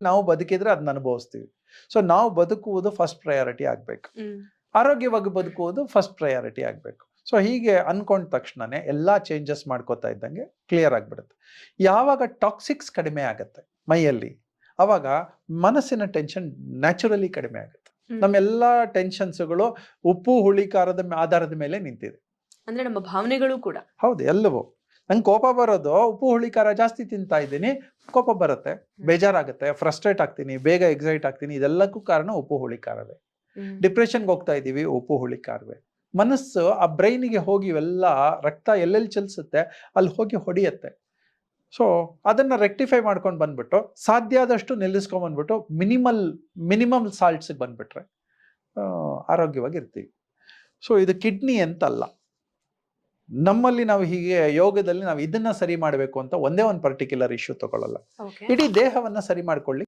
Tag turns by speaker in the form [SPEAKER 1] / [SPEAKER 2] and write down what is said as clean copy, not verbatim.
[SPEAKER 1] ನಾವು ಬದುಕಿದ್ರೆ ಅದನ್ನ ಅನುಭವಿಸ್ತೀವಿ. ಸೊ ನಾವು ಬದುಕುವುದು ಫಸ್ಟ್ ಪ್ರಯಾರಿಟಿ ಆಗ್ಬೇಕು, ಆರೋಗ್ಯವಾಗಿ ಬದುಕುವುದು ಫಸ್ಟ್ ಪ್ರಯಾರಿಟಿ ಆಗ್ಬೇಕು. ಸೊ ಹೀಗೆ ಅನ್ಕೊಂಡ ತಕ್ಷಣನೇ ಎಲ್ಲಾ ಚೇಂಜಸ್ ಮಾಡ್ಕೋತಾ ಇದ್ದಂಗೆ ಕ್ಲಿಯರ್ ಆಗ್ಬಿಡುತ್ತೆ. ಯಾವಾಗ ಟಾಕ್ಸಿಕ್ಸ್ ಕಡಿಮೆ ಆಗುತ್ತೆ ಮೈಯಲ್ಲಿ, ಅವಾಗ ಮನಸ್ಸಿನ ಟೆನ್ಷನ್ ನ್ಯಾಚುರಲಿ ಕಡಿಮೆ ಆಗುತ್ತೆ. ನಮ್ಮೆಲ್ಲಾ ಟೆನ್ಷನ್ಸ್ಗಳು ಉಪ್ಪು ಹುಳಿ ಖಾರದ ಆಧಾರದ ಮೇಲೆ ನಿಂತಿದೆ.
[SPEAKER 2] ಅಂದ್ರೆ ನಮ್ಮ ಭಾವನೆಗಳು ಕೂಡ.
[SPEAKER 1] ಹೌದು, ಎಲ್ಲವೂ. ನಂಗೆ ಕೋಪ ಬರೋದು ಉಪ್ಪು ಹುಳಿ ಖಾರ ಜಾಸ್ತಿ ತಿಂತಾ ಇದ್ದೀನಿ, ಕೋಪ ಬರುತ್ತೆ, ಬೇಜಾರಾಗುತ್ತೆ, ಫ್ರಸ್ಟ್ರೇಟ್ ಆಗ್ತೀನಿ, ಬೇಗ ಎಕ್ಸೈಟ್ ಆಗ್ತೀನಿ. ಇದೆಲ್ಲಕ್ಕೂ ಕಾರಣ ಉಪ್ಪು ಹುಳಿ ಖಾರವೇ. ಡಿಪ್ರೆಷನ್ಗೆ ಹೋಗ್ತಾ ಇದ್ದೀವಿ, ಉಪ್ಪು ಹುಳಿ ಖಾರವೇ. ಮನಸ್ಸು ಆ ಬ್ರೈನಿಗೆ ಹೋಗಿ ಇವೆಲ್ಲ ರಕ್ತ ಎಲ್ಲೆಲ್ಲಿ ಚಲಿಸುತ್ತೆ ಅಲ್ಲಿ ಹೋಗಿ ಹೊಡೆಯುತ್ತೆ. ಸೊ ಅದನ್ನ ರೆಕ್ಟಿಫೈ ಮಾಡ್ಕೊಂಡು ಬಂದ್ಬಿಟ್ಟು ಸಾಧ್ಯ ಆದಷ್ಟು ನಿಲ್ಲಿಸ್ಕೊಂಡ್ ಬಂದ್ಬಿಟ್ಟು ಮಿನಿಮಮ್ ಸಾಲ್ಟ್ಸ್ಗೆ ಬಂದ್ಬಿಟ್ರೆ ಆರೋಗ್ಯವಾಗಿರ್ತೀವಿ. ಸೊ ಇದು ಕಿಡ್ನಿ ಅಂತಲ್ಲ. ನಮ್ಮಲ್ಲಿ ನಾವು ಹೀಗೆ ಯೋಗದಲ್ಲಿ ನಾವು ಇದನ್ನ ಸರಿ ಮಾಡಬೇಕು ಅಂತ ಒಂದೇ ಒಂದು ಪರ್ಟಿಕ್ಯುಲರ್ ಇಶ್ಯೂ ತಗೊಳ್ಳಲ್ಲ. ಇಡೀ ದೇಹವನ್ನ ಸರಿ ಮಾಡ್ಕೊಳ್ಳಿ